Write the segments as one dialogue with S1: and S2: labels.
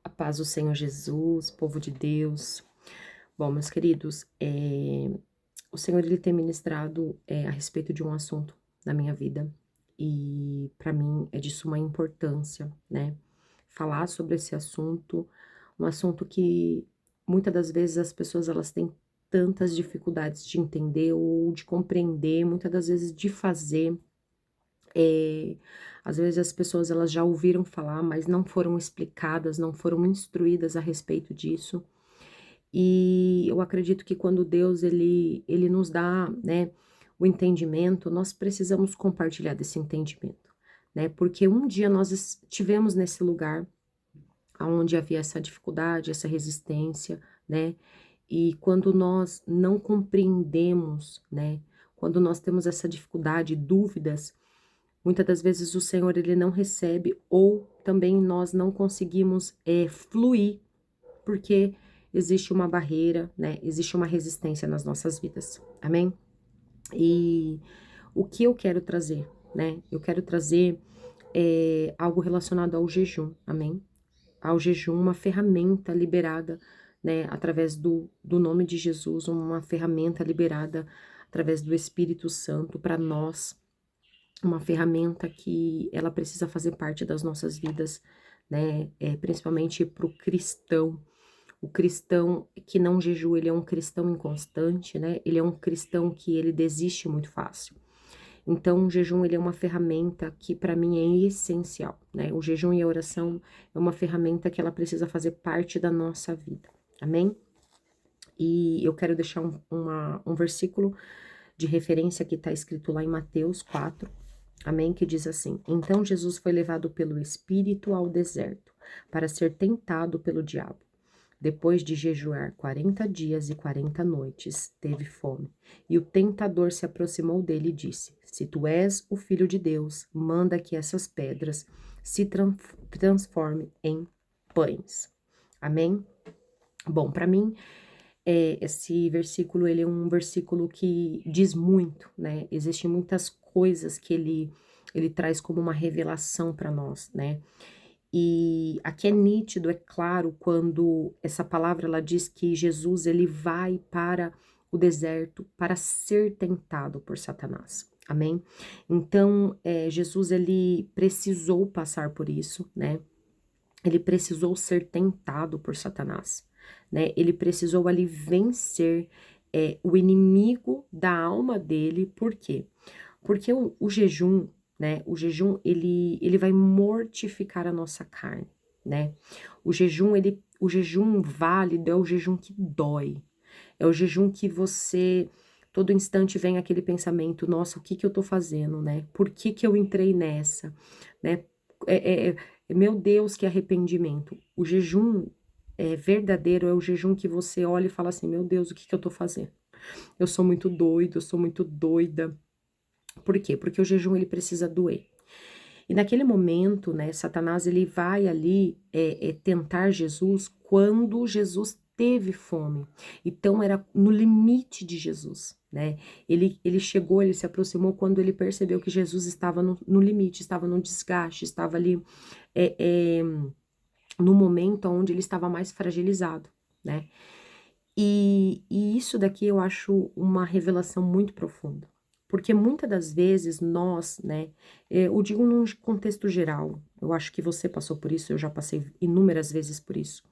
S1: A paz do Senhor Jesus, povo de Deus. Bom, meus queridos, o Senhor ele tem ministrado a respeito de um assunto na minha vida e para mim é de suma importância, né? Falar sobre esse assunto, um assunto que muitas das vezes as pessoas elas têm tantas dificuldades de entender ou de compreender, muitas das vezes de fazer. Eh, Às vezes as pessoas elas já ouviram falar, mas não foram explicadas, não foram instruídas a respeito disso. E eu acredito que quando Deus ele nos dá, né, o entendimento, nós precisamos compartilhar desse entendimento, né? Porque um dia nós estivemos nesse lugar aonde havia essa dificuldade, essa resistência, né? E quando nós não compreendemos, né, quando nós temos essa dificuldade, dúvidas, muitas das vezes o Senhor ele não recebe ou também nós não conseguimos fluir porque existe uma barreira, né? Existe uma resistência nas nossas vidas. Amém? E o que eu quero trazer, né? Eu quero trazer algo relacionado ao jejum. Amém? Ao jejum, uma ferramenta liberada, né? Através do nome de Jesus, uma ferramenta liberada através do Espírito Santo para nós, uma ferramenta que ela precisa fazer parte das nossas vidas, né? Principalmente para o cristão. O cristão que não jejua, ele é um cristão inconstante, né? Ele é um cristão que ele desiste muito fácil. Então, o jejum ele é uma ferramenta que para mim é essencial, né? O jejum e a oração é uma ferramenta que ela precisa fazer parte da nossa vida. Amém? E eu quero deixar um versículo de referência que está escrito lá em Mateus 4, amém? Que diz assim: Então Jesus foi levado pelo Espírito ao deserto para ser tentado pelo diabo. Depois de jejuar 40 dias e 40 noites, teve fome. E o tentador se aproximou dele e disse: Se tu és o filho de Deus, manda que essas pedras se transformem em pães. Amém? Bom, para mim, esse versículo, ele é um versículo que diz muito, né? Existem muitas coisas que ele traz como uma revelação para nós, né? E aqui é nítido, é claro, quando essa palavra ela diz que Jesus ele vai para o deserto para ser tentado por Satanás. Amém? Então, Jesus ele precisou passar por isso, né? Ele precisou ser tentado por Satanás, né? Ele precisou ali vencer o inimigo da alma dele. Por quê? Porque o jejum, né? O jejum ele vai mortificar a nossa carne, né? O jejum válido é o jejum que dói. É o jejum que você todo instante vem aquele pensamento, nossa, o que que eu tô fazendo, né? Por que que eu entrei nessa, né? É, é, Meu Deus, que arrependimento. O jejum verdadeiro é o jejum que você olha e fala assim, meu Deus, o que que eu tô fazendo? Eu sou muito doido, eu sou muito doida. Por quê? Porque o jejum ele precisa doer. E naquele momento, né, Satanás ele vai ali tentar Jesus quando Jesus teve fome. Então era no limite de Jesus, né? Ele chegou, ele se aproximou quando ele percebeu que Jesus estava no limite, estava no desgaste, estava ali é, é, no momento onde ele estava mais fragilizado, né? E isso daqui eu acho uma revelação muito profunda. Porque muitas das vezes nós, né, eu digo num contexto geral, eu acho que você passou por isso, eu já passei inúmeras vezes por isso.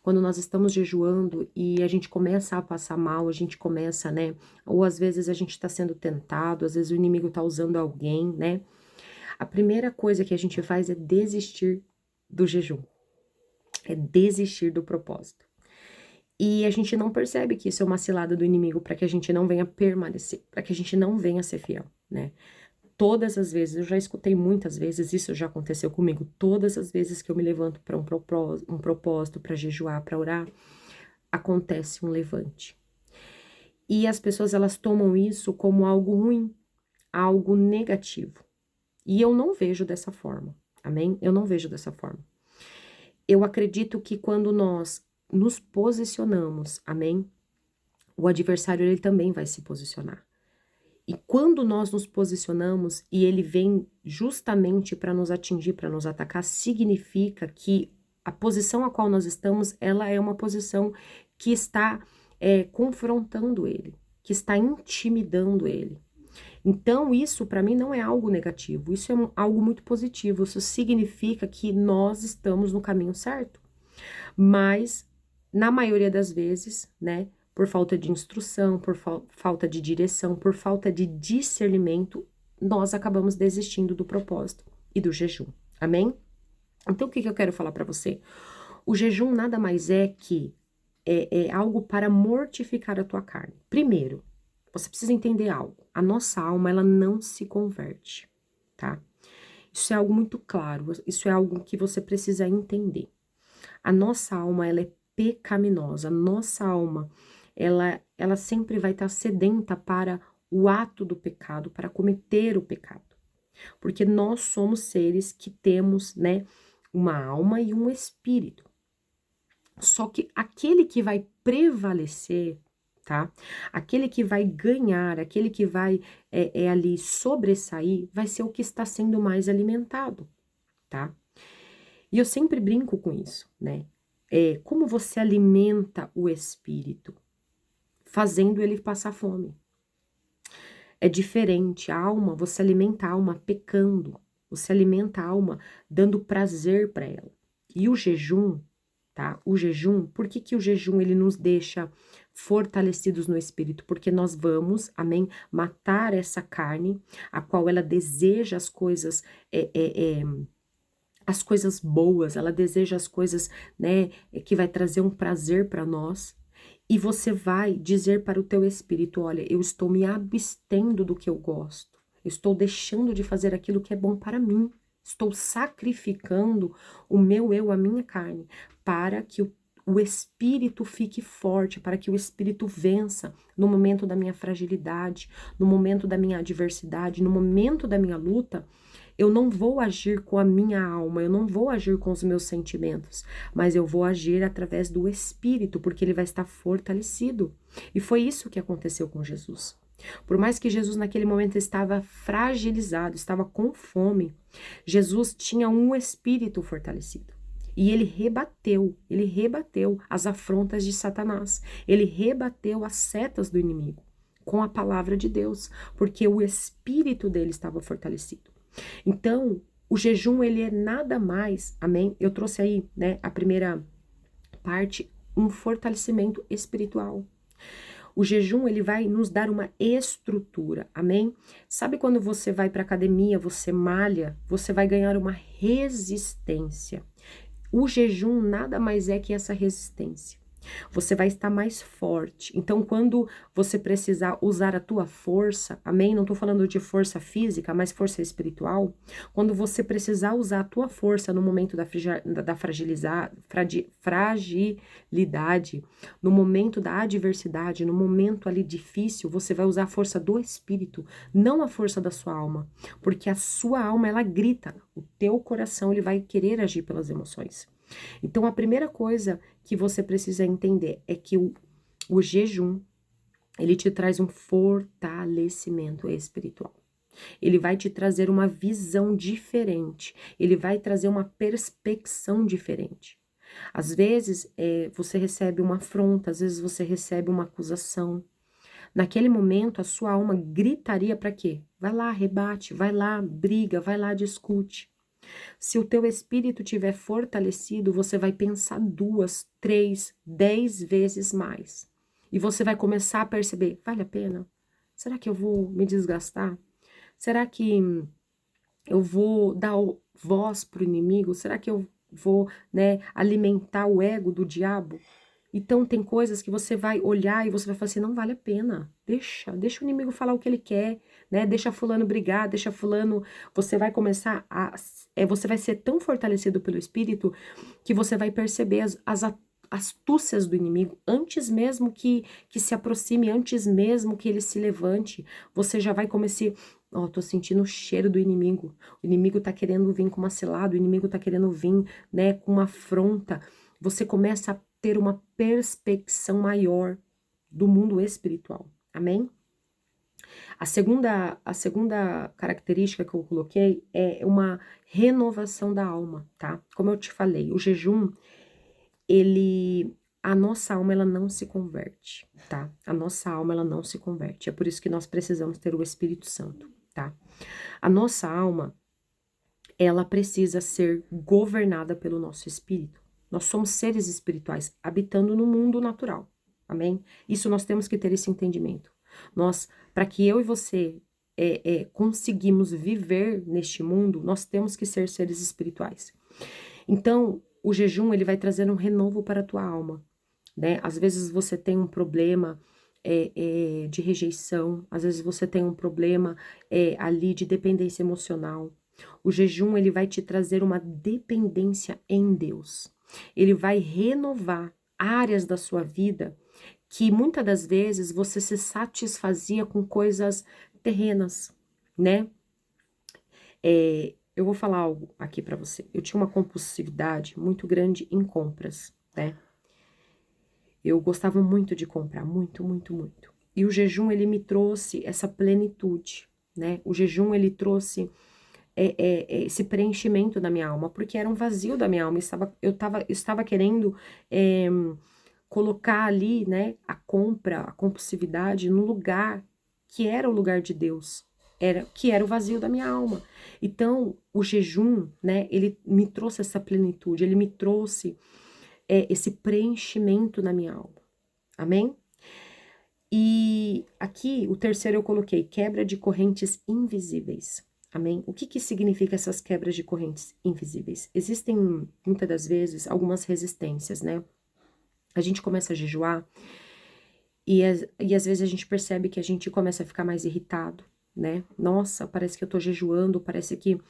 S1: Quando nós estamos jejuando e a gente começa a passar mal, a gente começa, né, ou às vezes a gente está sendo tentado, às vezes o inimigo está usando alguém, né, a primeira coisa que a gente faz é desistir do jejum, é desistir do propósito. E a gente não percebe que isso é uma cilada do inimigo para que a gente não venha permanecer, para que a gente não venha ser fiel, né? Todas as vezes, eu já escutei muitas vezes, isso já aconteceu comigo, todas as vezes que eu me levanto para um propósito, para jejuar, para orar, acontece um levante. E as pessoas elas tomam isso como algo ruim, algo negativo. E eu não vejo dessa forma, amém? Eu não vejo dessa forma. Eu acredito que quando nós nos posicionamos, amém? O adversário ele também vai se posicionar. E quando nós nos posicionamos e ele vem justamente para nos atingir, para nos atacar, significa que a posição a qual nós estamos, ela é uma posição que está confrontando ele, que está intimidando ele. Então, isso para mim não é algo negativo, isso é algo muito positivo, isso significa que nós estamos no caminho certo. Mas, na maioria das vezes, né, por falta de instrução, por falta de direção, por falta de discernimento, nós acabamos desistindo do propósito e do jejum. Amém? Então, o que eu quero falar para você? O jejum nada mais é que é algo para mortificar a tua carne. Primeiro, você precisa entender algo. A nossa alma, ela não se converte, tá? Isso é algo muito claro, isso é algo que você precisa entender. A nossa alma, ela é pecaminosa. A nossa alma, ela sempre vai estar sedenta para o ato do pecado, para cometer o pecado. Porque nós somos seres que temos, né, uma alma e um espírito. Só que aquele que vai prevalecer, tá? Aquele que vai ganhar, aquele que vai ali sobressair, vai ser o que está sendo mais alimentado, tá? E eu sempre brinco com isso, né? Como você alimenta o espírito? Fazendo ele passar fome. É diferente, a alma, você alimenta a alma pecando, você alimenta a alma dando prazer para ela. E o jejum, tá? O jejum, por que o jejum ele nos deixa fortalecidos no espírito? Porque nós vamos, amém, matar essa carne, a qual ela deseja as coisas, as coisas boas, ela deseja as coisas, né, que vai trazer um prazer para nós. E você vai dizer para o teu espírito, olha, eu estou me abstendo do que eu gosto. Eu estou deixando de fazer aquilo que é bom para mim. Estou sacrificando o meu eu, a minha carne, para que o espírito fique forte, para que o espírito vença no momento da minha fragilidade, no momento da minha adversidade, no momento da minha luta. Eu não vou agir com a minha alma, eu não vou agir com os meus sentimentos, mas eu vou agir através do Espírito, porque ele vai estar fortalecido. E foi isso que aconteceu com Jesus. Por mais que Jesus naquele momento estava fragilizado, estava com fome, Jesus tinha um espírito fortalecido. E ele rebateu as afrontas de Satanás, ele rebateu as setas do inimigo com a palavra de Deus, porque o espírito dele estava fortalecido. Então, o jejum, ele é nada mais, amém? Eu trouxe aí, né, a primeira parte, um fortalecimento espiritual. O jejum, ele vai nos dar uma estrutura, amém? Sabe quando você vai para academia, você malha, você vai ganhar uma resistência. O jejum nada mais é que essa resistência. Você vai estar mais forte. Então, quando você precisar usar a tua força, amém? Não estou falando de força física, mas força espiritual. Quando você precisar usar a tua força no momento da fragilidade, no momento da adversidade, no momento ali difícil, você vai usar a força do espírito, não a força da sua alma. Porque a sua alma, ela grita. O teu coração, ele vai querer agir pelas emoções. Então, a primeira coisa que você precisa entender é que o jejum, ele te traz um fortalecimento espiritual. Ele vai te trazer uma visão diferente. Ele vai trazer uma perspecção diferente. Às vezes, você recebe uma afronta, às vezes você recebe uma acusação. Naquele momento, a sua alma gritaria para quê? Vai lá, rebate, vai lá, briga, vai lá, discute. Se o teu espírito tiver fortalecido, você vai pensar 2, 3, 10 vezes mais. E você vai começar a perceber, vale a pena? Será que eu vou me desgastar? Será que eu vou dar voz para o inimigo? Será que eu vou, né, alimentar o ego do diabo? Então tem coisas que você vai olhar e você vai falar assim, não vale a pena, deixa o inimigo falar o que ele quer, né, deixa fulano brigar, deixa fulano, você vai começar você vai ser tão fortalecido pelo Espírito, que você vai perceber as astúcias do inimigo, antes mesmo que se aproxime, antes mesmo que ele se levante, você já vai começar, tô sentindo o cheiro do inimigo, o inimigo tá querendo vir com uma cilada, o inimigo tá querendo vir, né, com uma afronta, você começa a ter uma perspecção maior do mundo espiritual. Amém? A segunda característica que eu coloquei é uma renovação da alma, tá? Como eu te falei, o jejum, a nossa alma, ela não se converte, tá? A nossa alma, ela não se converte. É por isso que nós precisamos ter o Espírito Santo, tá? A nossa alma, ela precisa ser governada pelo nosso espírito. Nós somos seres espirituais habitando no mundo natural. Amém? Isso nós temos que ter esse entendimento. Para que eu e você conseguimos viver neste mundo, nós temos que ser seres espirituais. Então, o jejum, ele vai trazer um renovo para a tua alma, né? Às vezes você tem um problema de rejeição, às vezes você tem um problema ali de dependência emocional. O jejum, ele vai te trazer uma dependência em Deus. Ele vai renovar áreas da sua vida que muitas das vezes você se satisfazia com coisas terrenas, né? Eu vou falar algo aqui para você. Eu tinha uma compulsividade muito grande em compras, né? Eu gostava muito de comprar, muito, muito, muito. E o jejum, ele me trouxe essa plenitude, né? O jejum, ele trouxe esse preenchimento da minha alma, porque era um vazio da minha alma. Eu estava querendo colocar ali, né, a compra, a compulsividade no lugar que era o lugar de Deus, que era o vazio da minha alma. Então, o jejum, né, ele me trouxe essa plenitude, ele me trouxe esse preenchimento na minha alma. Amém? E aqui, o terceiro eu coloquei, quebra de correntes invisíveis. Amém? O que significa essas quebras de correntes invisíveis? Existem, muitas das vezes, algumas resistências, né? A gente começa a jejuar e às vezes a gente percebe que a gente começa a ficar mais irritado, né? Nossa, parece que eu tô jejuando, parece que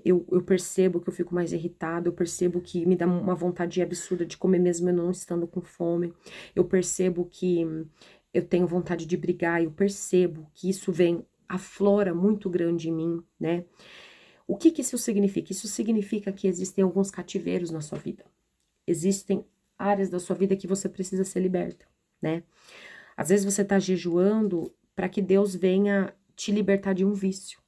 S1: eu percebo que eu fico mais irritada, eu percebo que me dá uma vontade absurda de comer mesmo eu não estando com fome, eu percebo que eu tenho vontade de brigar, eu percebo que isso vem, aflora muito grande em mim, né? O que isso significa? Isso significa que existem alguns cativeiros na sua vida, existem áreas da sua vida que você precisa ser liberta, né? Às vezes você está jejuando para que Deus venha te libertar de um vício.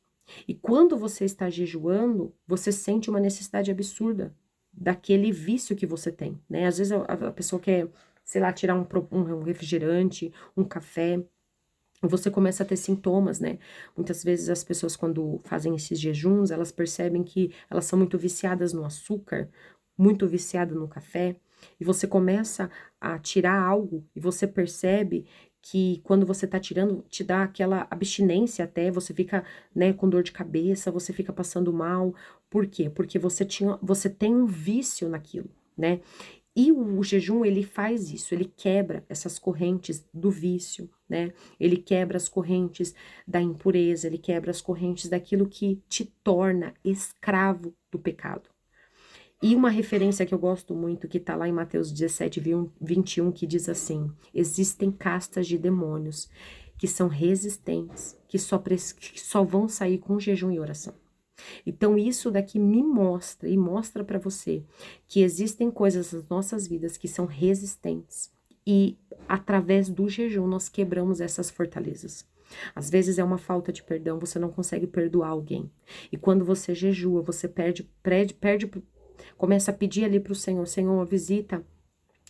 S1: E quando você está jejuando, você sente uma necessidade absurda daquele vício que você tem, né? Às vezes a pessoa quer, sei lá, tirar um refrigerante, um café, e você começa a ter sintomas, né? Muitas vezes as pessoas, quando fazem esses jejuns, elas percebem que elas são muito viciadas no açúcar, muito viciadas no café, e você começa a tirar algo e você percebe que quando você tá tirando, te dá aquela abstinência até, você fica, né, com dor de cabeça, você fica passando mal. Por quê? Porque você tem um vício naquilo, né? E o jejum, ele faz isso, ele quebra essas correntes do vício, né? Ele quebra as correntes da impureza, ele quebra as correntes daquilo que te torna escravo do pecado. E uma referência que eu gosto muito, que está lá em Mateus 17, 21, que diz assim: existem castas de demônios que são resistentes, que só vão sair com jejum e oração. Então, isso daqui me mostra e mostra para você que existem coisas nas nossas vidas que são resistentes. E através do jejum nós quebramos essas fortalezas. Às vezes é uma falta de perdão, você não consegue perdoar alguém. E quando você jejua, você começa a pedir ali para o Senhor: Senhor, visita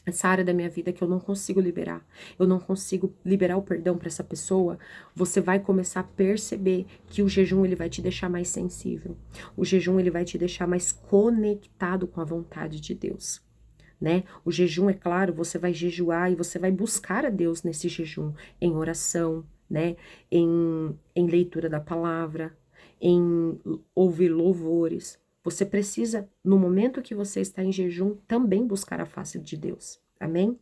S1: essa área da minha vida que eu não consigo liberar, eu não consigo liberar o perdão para essa pessoa. Você vai começar a perceber que o jejum, ele vai te deixar mais sensível. O jejum, ele vai te deixar mais conectado com a vontade de Deus, né? O jejum, é claro, você vai jejuar e você vai buscar a Deus nesse jejum, em oração, né? Em leitura da palavra, em ouvir louvores. Você precisa, no momento que você está em jejum, também buscar a face de Deus. Amém?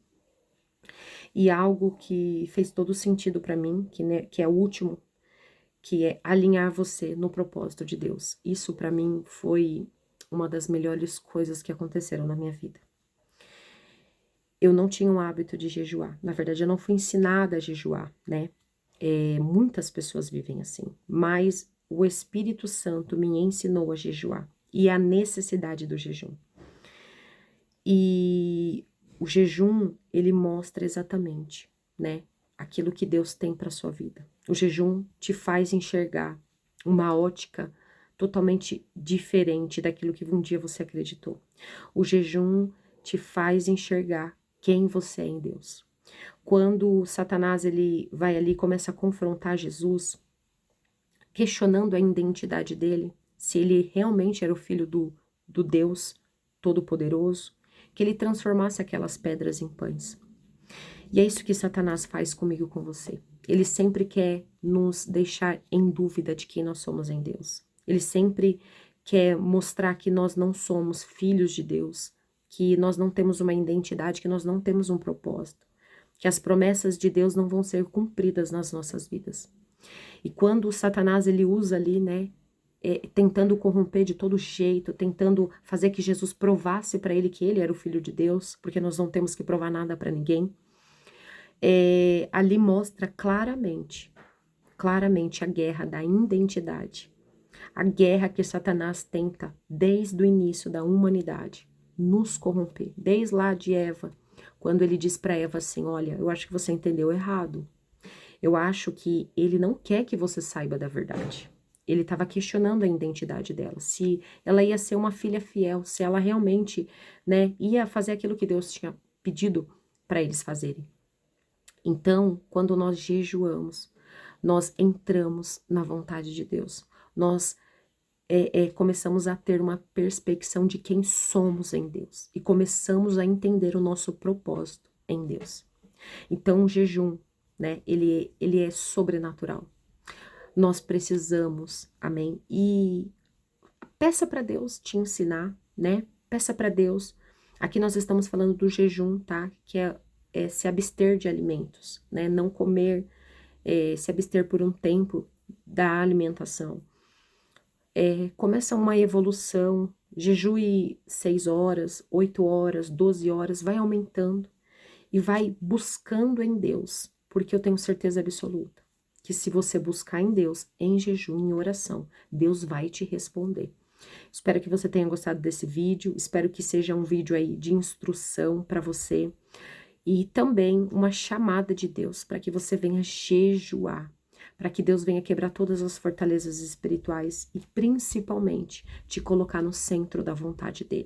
S1: E algo que fez todo sentido para mim, que é o último, que é alinhar você no propósito de Deus. Isso para mim foi uma das melhores coisas que aconteceram na minha vida. Eu não tinha o hábito de jejuar. Na verdade, eu não fui ensinada a jejuar, né? Muitas pessoas vivem assim, mas o Espírito Santo me ensinou a jejuar e a necessidade do jejum. E o jejum, ele mostra exatamente, né, aquilo que Deus tem para sua vida. O jejum te faz enxergar uma ótica totalmente diferente daquilo que um dia você acreditou. O jejum te faz enxergar quem você é em Deus. Quando Satanás ele vai ali e começa a confrontar Jesus, questionando a identidade dele, se ele realmente era o filho do Deus Todo-Poderoso, que ele transformasse aquelas pedras em pães. E é isso que Satanás faz comigo e com você. Ele sempre quer nos deixar em dúvida de quem nós somos em Deus. Ele sempre quer mostrar que nós não somos filhos de Deus, que nós não temos uma identidade, que nós não temos um propósito, que as promessas de Deus não vão ser cumpridas nas nossas vidas. E quando o Satanás ele usa ali, né, tentando corromper de todo jeito, tentando fazer que Jesus provasse para ele que ele era o filho de Deus, porque nós não temos que provar nada para ninguém, ali mostra claramente a guerra da identidade, a guerra que Satanás tenta desde o início da humanidade, nos corromper, desde lá de Eva, quando ele diz para Eva assim, olha, eu acho que você entendeu errado, eu acho que ele não quer que você saiba da verdade. Ele estava questionando a identidade dela, se ela ia ser uma filha fiel, se ela realmente, né, ia fazer aquilo que Deus tinha pedido para eles fazerem. Então, quando nós jejuamos, nós entramos na vontade de Deus. Nós começamos a ter uma perspecção de quem somos em Deus. E começamos a entender o nosso propósito em Deus. Então, o jejum, né, ele é sobrenatural. Nós precisamos, amém? E peça para Deus te ensinar, né? Peça para Deus. Aqui nós estamos falando do jejum, tá? Que é se abster de alimentos, né? Não comer, se abster por um tempo da alimentação. Começa uma evolução, jejue 6 horas, 8 horas, 12 horas, vai aumentando e vai buscando em Deus, porque eu tenho certeza absoluta que se você buscar em Deus, em jejum, em oração, Deus vai te responder. Espero que você tenha gostado desse vídeo, espero que seja um vídeo aí de instrução para você e também uma chamada de Deus para que você venha jejuar, para que Deus venha quebrar todas as fortalezas espirituais e principalmente te colocar no centro da vontade dele.